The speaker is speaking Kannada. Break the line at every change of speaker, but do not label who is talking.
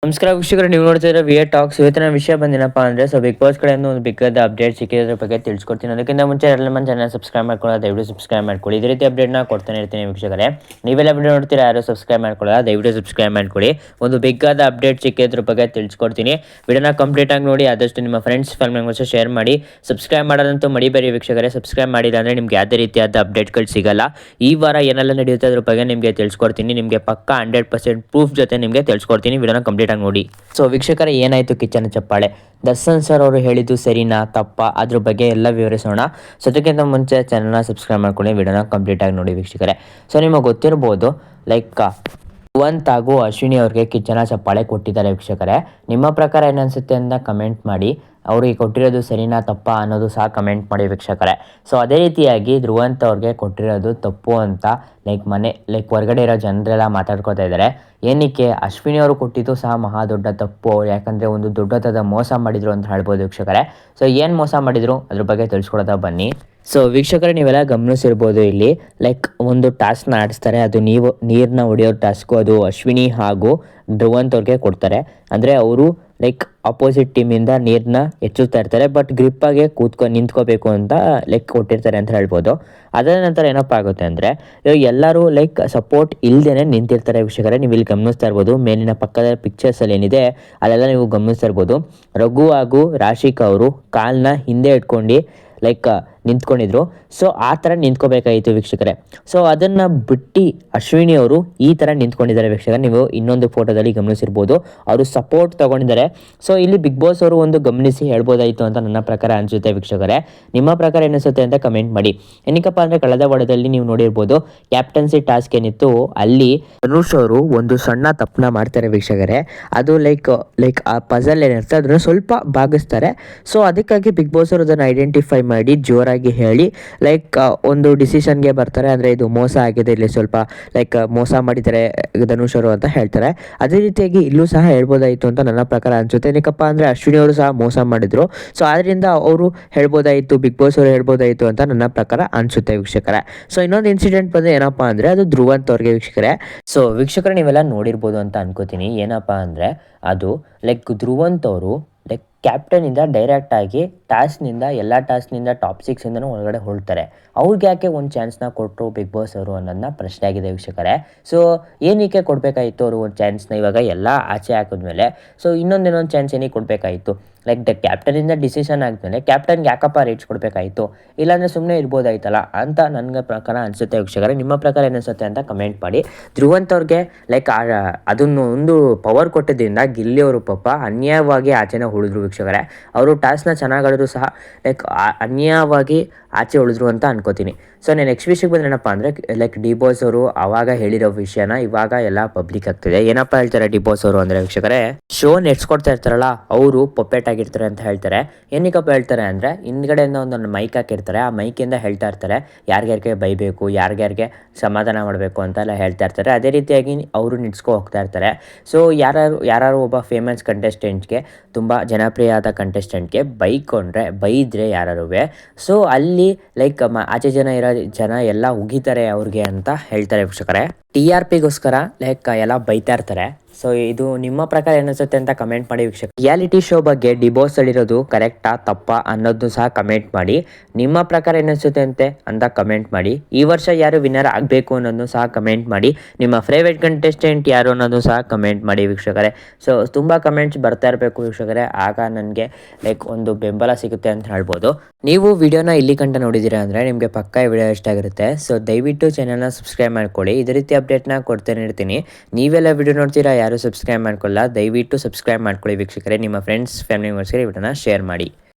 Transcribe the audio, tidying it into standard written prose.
ನಮಸ್ಕಾರ ವೀಕ್ಷಕರು, ನೀವು ನೋಡ್ತಾ ಇರೋ ವಿಯರ್ ಟಾಕ್ಸ್. ಇವತ್ತಿನ ವಿಷಯ ಬಂದೇನಪ್ಪ ಅಂದರೆ ಬಿಗ್ ಬಾಸ್ ಕಡೆಯಿಂದ ಒಂದು ಬಿಗ್ಗದ ಅಪ್ಡೇಟ್ ಸಿಕ್ಕಿದ್ರ ಬಗ್ಗೆ ತಿಳಿಸ್ಕೊಡ್ತೀನಿ. ಅದಕ್ಕಿಂತ ಮುಂಚೆ ಎಲ್ಲ ನಮ್ಮ ಚಾನಲ್ ಸಬ್ಸ್ಕ್ರೈಬ್ ಮಾಡ್ಕೊಳ್ಳೋದು ದಯವಿಟ್ಟು ಸಬ್ಸ್ಕ್ರೈಬ್ ಮಾಡ್ಕೊಳ್ಳಿ. ಇದೇ ರೀತಿ ಅಪ್ಡೇಟ್ನ ಕೊಡ್ತಾನೆ ಇರ್ತೀನಿ ವೀಕ್ಷಕರೇ. ನೀವೆಲ್ಲ ವಿಡಿಯೋ ನೋಡ್ತೀರಾ, ಯಾರು ಸಬ್ಸ್ಕ್ರೈಬ್ ಮಾಡ್ಕೊಳ್ಳೋದು ದಯವಿಟ್ಟು ಸಬ್ಸ್ಕ್ರೈಬ್ ಮಾಡ್ಕೊಳ್ಳಿ. ಒಂದು ಬಿಗ್ಗಾದ ಅಪ್ಡೇಟ್ ಸಿಕ್ಕಿದ್ರ ಬಗ್ಗೆ ತಿಳಿಸ್ಕೊಡ್ತೀನಿ. ವಿಡಿಯೋನ ಕಂಪ್ಲೀಟಾಗಿ ನೋಡಿ, ಆದಷ್ಟು ನಿಮ್ಮ ಫ್ರೆಂಡ್ಸ್ ಫ್ಯಾಮಿಲಿಗೂ ಶೇರ್ ಮಾಡಿ. ಸಬ್ಸ್ಕ್ರೈಬ್ ಮಾಡೋದಂತೂ ಮಡಿಬೇಡಿ ವೀಕ್ಷಕರೇ. ಸಬ್ಸ್ಕ್ರೈಬ್ ಮಾಡಿಲ್ಲ ಅಂದರೆ ನಿಮ್ಗೆ ಯಾವುದೇ ರೀತಿಯಾದ ಅಪ್ಡೇಟ್ಗಳು ಸಿಗಲ್ಲ. ಈ ವಾರ ಏನೆಲ್ಲ ನಡೆಯುತ್ತೆ ಅದ್ರ ಬಗ್ಗೆ ನಿಮಗೆ ತಿಳಿಸ್ಕೊಡ್ತೀನಿ. ನಿಮಗೆ ಪಕ್ಕ 100% ಪ್ರೂಫ್ ಜೊತೆ ನಿಮಗೆ ತಿಳಿಸ್ಕೊಡ್ತೀನಿ. ವಿಡಿಯೋನ ಕಂಪ್ಲೀಟ್ ಆಗಿ ನೋಡಿ. ಸೊ ವೀಕ್ಷಕರೇ, ಏನಾಯಿತು ಕಿಚ್ಚನ ಚಪ್ಪಾಳೆ? ದರ್ಶನ್ ಸರ್ ಅವರು ಹೇಳಿದ್ದು ಸರಿನಾ ತಪ್ಪಾ ಅದ್ರ ಬಗ್ಗೆ ಎಲ್ಲ ವಿವರಿಸೋಣ. ಸೊ ಅದಕ್ಕಿಂತ ಮುಂಚೆ ಚಾನಲ್ನ ಸಬ್ಸ್ಕ್ರೈಬ್ ಮಾಡ್ಕೊಳ್ಳಿ, ವಿಡಿಯೋನ ಕಂಪ್ಲೀಟಾಗಿ ನೋಡಿ ವೀಕ್ಷಕರೇ. ಸೊ ನಿಮಗೆ ಗೊತ್ತಿರ್ಬೋದು, ಲೈಕ್ ಧ್ರುವಂತ್ ಹಾಗೂ ಅಶ್ವಿನಿ ಅವ್ರಿಗೆ ಕಿಚ್ಚನ ಚಪ್ಪಾಳೆ ಕೊಟ್ಟಿದ್ದಾರೆ ವೀಕ್ಷಕರೇ. ನಿಮ್ಮ ಪ್ರಕಾರ ಏನನ್ಸುತ್ತೆ ಅಂತ ಕಮೆಂಟ್ ಮಾಡಿ. ಅವ್ರಿಗೆ ಕೊಟ್ಟಿರೋದು ಸರಿನಾ ತಪ್ಪಾ ಅನ್ನೋದು ಸಹ ಕಮೆಂಟ್ ಮಾಡಿ ವೀಕ್ಷಕರೇ. ಸೊ ಅದೇ ರೀತಿಯಾಗಿ ಧ್ರುವಂತ್ ಅವ್ರಿಗೆ ಕೊಟ್ಟಿರೋದು ತಪ್ಪು ಅಂತ ಲೈಕ್ ಹೊರಗಡೆ ಇರೋ ಜನರೆಲ್ಲ ಮಾತಾಡ್ಕೋತಾ ಇದ್ದಾರೆ. ಏನಕ್ಕೆ ಅಶ್ವಿನಿ ಅವರು ಕೊಟ್ಟಿದ್ದು ಸಹ ಮಹಾ ದೊಡ್ಡ ತಪ್ಪು. ಯಾಕಂದರೆ ಒಂದು ದೊಡ್ಡದಾದ ಮೋಸ ಮಾಡಿದರು ಅಂತ ಹೇಳ್ಬೋದು ವೀಕ್ಷಕರೇ. ಸೊ ಏನು ಮೋಸ ಮಾಡಿದರು ಅದ್ರ ಬಗ್ಗೆ ತಿಳಿಸ್ಕೊಡ್ತಾ ಬನ್ನಿ. ಸೊ ವೀಕ್ಷಕರೇ, ನೀವೆಲ್ಲ ಗಮನಿಸಿರ್ಬೋದು, ಇಲ್ಲಿ ಲೈಕ್ ಒಂದು ಟಾಸ್ಕ್ನ ಆಡಿಸ್ತಾರೆ. ಅದು ನೀರನ್ನ ಹೊಡೆಯೋ ಟಾಸ್ಕು. ಅದು ಅಶ್ವಿನಿ ಹಾಗೂ ಧ್ರುವಂತ್ ಅವ್ರಿಗೆ ಕೊಡ್ತಾರೆ. ಅಂದರೆ ಅವರು ಲೈಕ್ ಅಪೋಸಿಟ್ ಟೀಮಿಂದ ನೀರನ್ನ ಹೆಚ್ಚುತ್ತಾ ಇರ್ತಾರೆ, ಬಟ್ ಗ್ರಿಪ್ಪಾಗೆ ನಿಂತ್ಕೋಬೇಕು ಅಂತ ಲೈಕ್ ಕೊಟ್ಟಿರ್ತಾರೆ ಅಂತ ಹೇಳ್ಬೋದು. ಅದರ ನಂತರ ಏನಪ್ಪ ಆಗುತ್ತೆ ಅಂದರೆ, ಇವಾಗ ಎಲ್ಲರೂ ಲೈಕ್ ಸಪೋರ್ಟ್ ಇಲ್ಲದೇ ನಿಂತಿರ್ತಾರೆ ವೀಕ್ಷಕರೇ. ನೀವು ಇಲ್ಲಿ ಗಮನಿಸ್ತಾ ಇರ್ಬೋದು, ಮೇಲಿನ ಪಕ್ಕದ ಪಿಕ್ಚರ್ಸಲ್ಲಿ ಏನಿದೆ ಅಲ್ಲೆಲ್ಲ ನೀವು ಗಮನಿಸ್ತಾ ಇರ್ಬೋದು. ರಘು ಹಾಗೂ ರಾಶಿಕಾ ಅವರು ಕಾಲನ್ನ ಹಿಂದೆ ಇಟ್ಕೊಂಡು ಲೈಕ್ ನಿಂತ್ಕೊಂಡಿದ್ರು. ಸೊ ಆ ಥರ ನಿಂತ್ಕೋಬೇಕಾಗಿತ್ತು ವೀಕ್ಷಕರೇ. ಸೊ ಅದನ್ನು ಬಿಟ್ಟು ಅಶ್ವಿನಿ ಅವರು ಈ ಥರ ನಿಂತ್ಕೊಂಡಿದ್ದಾರೆ ವೀಕ್ಷಕರೇ. ನೀವು ಇನ್ನೊಂದು ಫೋಟೋದಲ್ಲಿ ಗಮನಿಸಿರ್ಬೋದು, ಅವರು ಸಪೋರ್ಟ್ ತೊಗೊಂಡಿದ್ದಾರೆ. ಸೊ ಇಲ್ಲಿ ಬಿಗ್ ಬಾಸ್ ಅವರು ಒಂದು ಗಮನಿಸಿ ಹೇಳ್ಬೋದಾಯಿತು ಅಂತ ನನ್ನ ಪ್ರಕಾರ ಅನಿಸುತ್ತೆ ವೀಕ್ಷಕರೇ. ನಿಮ್ಮ ಪ್ರಕಾರ ಏನಿಸುತ್ತೆ ಅಂತ ಕಮೆಂಟ್ ಮಾಡಿ. ಏನಕ್ಕಪ್ಪ ಅಂದರೆ, ಕಳೆದ ವಾರದಲ್ಲಿ ನೀವು ನೋಡಿರ್ಬೋದು, ಕ್ಯಾಪ್ಟನ್ಸಿ ಟಾಸ್ಕ್ ಏನಿತ್ತು ಅಲ್ಲಿ ಧನುಷ್ ಅವರು ಒಂದು ಸಣ್ಣ ತಪ್ಪನ್ನ ಮಾಡ್ತಾರೆ ವೀಕ್ಷಕರೇ. ಅದು ಲೈಕ್ ಆ ಪಜಲ್ ಏನಿರುತ್ತೆ ಅದನ್ನು ಸ್ವಲ್ಪ ಭಾಗಿಸ್ತಾರೆ. ಸೊ ಅದಕ್ಕಾಗಿ ಬಿಗ್ ಬಾಸ್ ಅವರು ಅದನ್ನು ಐಡೆಂಟಿಫೈ ಮಾಡಿ ಜೋರಾಗಿ ಹೇಳಿ ಲೈಕ್ ಒಂದು ಡಿಸಿಷನ್ಗೆ ಬರ್ತಾರೆ. ಅಂದರೆ ಇದು ಮೋಸ ಆಗಿದೆ, ಇಲ್ಲಿ ಸ್ವಲ್ಪ ಲೈಕ್ ಮೋಸ ಮಾಡಿದ್ದಾರೆ ಧನುಷ್ ಅವರು ಅಂತ ಹೇಳ್ತಾರೆ. ಅದೇ ರೀತಿಯಾಗಿ ಇಲ್ಲೂ ಸಹ ಹೇಳ್ಬೋದಾಯಿತು ಅಂತ ನನ್ನ ಪ್ರಕಾರ ಅನಿಸುತ್ತೆ. ಏನಕ್ಕಪ್ಪ ಅಂದರೆ ಅಶ್ವಿನಿ ಅವರು ಸಹ ಮೋಸ ಮಾಡಿದರು. ಸೊ ಆದ್ದರಿಂದ ಅವರು ಹೇಳ್ಬೋದಾಯಿತು, ಬಿಗ್ ಬಾಸ್ ಅವರು ಹೇಳ್ಬೋದಾಯಿತು ಅಂತ ನನ್ನ ಪ್ರಕಾರ ಅನಿಸುತ್ತೆ ವೀಕ್ಷಕರೇ. ಸೊ ಇನ್ನೊಂದು ಇನ್ಸಿಡೆಂಟ್ ಬಂದರೆ ಏನಪ್ಪ ಅಂದರೆ, ಅದು ಧ್ರುವಂತ್ ಅವ್ರಿಗೆ ವೀಕ್ಷಕರೇ. ಸೊ ವೀಕ್ಷಕರೇ, ನೀವೆಲ್ಲ ನೋಡಿರ್ಬೋದು ಅಂತ ಅನ್ಕೋತೀನಿ. ಏನಪ್ಪ ಅಂದರೆ, ಅದು ಲೈಕ್ ಧ್ರುವಂತ್ ಅವರು ಲೈಕ್ ಕ್ಯಾಪ್ಟನಿಂದ ಡೈರೆಕ್ಟಾಗಿ ಎಲ್ಲ ಟಾಸ್ಕ್ನಿಂದ ಟಾಪ್ 6ಇಂದನೂ ಒಳಗಡೆ ಹೊರಡ್ತಾರೆ. ಅವ್ರಿಗೆ ಯಾಕೆ ಒಂದು ಚಾನ್ಸ್ನ ಕೊಟ್ಟರು ಬಿಗ್ ಬಾಸ್ ಅವರು ಅನ್ನೋದನ್ನ ಪ್ರಶ್ನೆ ಆಗಿದೆ ವೀಕ್ಷಕರೇ. ಸೊ ಏನಕ್ಕೆ ಕೊಡಬೇಕಾಯಿತು ಅವರು ಒಂದು ಚಾನ್ಸ್ನ? ಇವಾಗ ಎಲ್ಲ ಆಚೆ ಹಾಕಿದ್ಮೇಲೆ ಸೊ ಇನ್ನೊಂದು ಚಾನ್ಸ್ ಏನಕ್ಕೆ ಕೊಡಬೇಕಾಯಿತು? ಲೈಕ್ ಕ್ಯಾಪ್ಟನಿಂದ ಡಿಸಿಷನ್ ಆದಮೇಲೆ ಕ್ಯಾಪ್ಟನ್ಗೆ ಯಾಕಪ್ಪ ರೇಟ್ಸ್ ಕೊಡಬೇಕಾಯಿತು? ಇಲ್ಲಾಂದರೆ ಸುಮ್ಮನೆ ಇರ್ಬೋದಾಯ್ತಲ್ಲ ಅಂತ ನನಗೆ ಪ್ರಕಾರ ಅನಿಸುತ್ತೆ ವೀಕ್ಷಕರೇ. ನಿಮ್ಮ ಪ್ರಕಾರ ಏನಿಸುತ್ತೆ ಅಂತ ಕಮೆಂಟ್ ಮಾಡಿ. ಧ್ರುವಂತ್ ಅವ್ರಿಗೆ ಲೈಕ್ ಅದನ್ನು ಒಂದು ಪವರ್ ಕೊಟ್ಟಿದ್ದರಿಂದ ಗಿಲ್ಲಿ ಅವರು ಪಾಪ ಅನ್ಯಾಯವಾಗಿ ಆಚೆನ ಉಳಿದ್ರು ವೀಕ್ಷಕರೇ. ಅವರು ಟಾಸ್ಕ್ನ ಚೆನ್ನಾಗಿ ಆಡಿದ್ರು ಸಹ ಲೈಕ್ ಅನ್ಯಾಯವಾಗಿ ಆಚೆ ಉಳಿದ್ರು ಅಂತ ಅನ್ಕೋತೀನಿ. ಸೊ ನಾನು ನೆಕ್ಸ್ಟ್ ವಿಷಯಕ್ಕೆ ಬಂದ್ರೆ ಏನಪ್ಪ ಅಂದರೆ, ಲೈಕ್ ಡಿ ಬಾಸ್ ಅವರು ಆವಾಗ ಹೇಳಿರೋ ವಿಷಯನ ಇವಾಗ ಎಲ್ಲ ಪಬ್ಲಿಕ್ ಆಗ್ತಿದೆ. ಏನಪ್ಪ ಹೇಳ್ತಾರೆ ಡಿ ಬಾಸ್ ಅವರು ಅಂದರೆ ವೀಕ್ಷಕರೇ, ಶೋ ನೆಡ್ಸ್ಕೊಡ್ತಾ ಇರ್ತಾರಲ್ಲ ಅವರು ಪೊಪೆಟ್ ಆಗಿರ್ತಾರೆ ಅಂತ ಹೇಳ್ತಾರೆ. ಏನಕ್ಕಪ್ಪ ಹೇಳ್ತಾರೆ ಅಂದರೆ, ಹಿಂದ್ಗಡೆಯಿಂದ ಒಂದು ಮೈಕ್ ಹಾಕಿರ್ತಾರೆ. ಆ ಮೈಕಿಂದ ಹೇಳ್ತಾ ಇರ್ತಾರೆ ಯಾರ್ಯಾರಿಗೆ ಬೈಬೇಕು, ಯಾರ್ಯಾರಿಗೆ ಸಮಾಧಾನ ಮಾಡಬೇಕು ಅಂತೆಲ್ಲ ಹೇಳ್ತಾ ಇರ್ತಾರೆ. ಅದೇ ರೀತಿಯಾಗಿ ಅವರು ನಿಡ್ಸ್ಕೊ ಹೋಗ್ತಾ ಇರ್ತಾರೆ. ಸೊ ಯಾರು ಒಬ್ಬ ಫೇಮಸ್ ಕಂಟೆಸ್ಟೆಂಟ್ಗೆ, ತುಂಬ ಜನಪ್ರಿಯ ಆದ ಕಂಟೆಸ್ಟೆಂಟ್ಗೆ ಬೈದ್ರೆ ಯಾರುವೆ, ಸೊ ಅಲ್ಲಿ ಲೈಕ್ ಆಚೆ ಜನ ಎಲ್ಲ ಉಗಿತಾರೆ ಅವ್ರಿಗೆ ಅಂತ ಹೇಳ್ತಾರೆ ವೀಕ್ಷಕರೇ. TRPಗೋಸ್ಕರ ಲೈಕ್ ಎಲ್ಲ ಬೈತಾ ಇರ್ತಾರೆ. ಸೊ ಇದು ನಿಮ್ಮ ಪ್ರಕಾರ ಏನಿಸುತ್ತೆ ಅಂತ ಕಮೆಂಟ್ ಮಾಡಿ ವೀಕ್ಷಕ. ರಿಯಾಲಿಟಿ ಶೋ ಬಗ್ಗೆ ಡಿ ಬಾಸ್ ಹೇಳಿರೋದು ಕರೆಕ್ಟಾ ತಪ್ಪಾ ಅನ್ನೋದು ಸಹ ಕಮೆಂಟ್ ಮಾಡಿ. ನಿಮ್ಮ ಪ್ರಕಾರ ಏನಿಸುತ್ತೆ ಅಂತ ಕಮೆಂಟ್ ಮಾಡಿ. ಈ ವರ್ಷ ಯಾರು ವಿನ್ನರ್ ಆಗಬೇಕು ಅನ್ನೋದನ್ನು ಸಹ ಕಮೆಂಟ್ ಮಾಡಿ. ನಿಮ್ಮ ಫೇವ್ರೇಟ್ ಕಂಟೆಸ್ಟೆಂಟ್ ಯಾರು ಅನ್ನೋದು ಸಹ ಕಮೆಂಟ್ ಮಾಡಿ ವೀಕ್ಷಕರೇ. ಸೊ ತುಂಬ ಕಮೆಂಟ್ಸ್ ಬರ್ತಾ ಇರಬೇಕು ವೀಕ್ಷಕರೇ, ಆಗ ನನಗೆ ಲೈಕ್ ಒಂದು ಬೆಂಬಲ ಸಿಗುತ್ತೆ ಅಂತ ಹೇಳ್ಬೋದು. ನೀವು ವಿಡಿಯೋನ ಇಲ್ಲಿ ಗಂಟ ನೋಡಿದ್ದೀರಾ ಅಂದರೆ ನಿಮಗೆ ಪಕ್ಕ ಈ ವಿಡಿಯೋ ಇಷ್ಟ ಆಗಿರುತ್ತೆ. ಸೊ ದಯವಿಟ್ಟು ಚಾನಲ್ನ ಸಬ್ಸ್ಕ್ರೈಬ್ ಮಾಡ್ಕೊಳ್ಳಿ. ಇದೇ ರೀತಿ ಅಪ್ಡೇಟ್ನ ಕೊಡ್ತಾನೆ ಇರ್ತೀನಿ. ನೀವೆಲ್ಲ ವಿಡಿಯೋ ನೋಡ್ತೀರಾ, ಯಾರು ಸಬ್ಸ್ಕ್ರೈಬ್ ಮಾಡ್ಕೊಳ್ಳಲ್ಲ, ದಯವಿಟ್ಟು ಸಬ್ಸ್ಕ್ರೈಬ್ ಮಾಡ್ಕೊಳ್ಳಿ ವೀಕ್ಷಕರೇ. ನಿಮ್ಮ ಫ್ರೆಂಡ್ಸ್ ಫ್ಯಾಮಿಲಿ ಮೆಂಬರ್ಸ್ಗೆ ವಿಡಿಯೋನ ಶೇರ್ ಮಾಡಿ.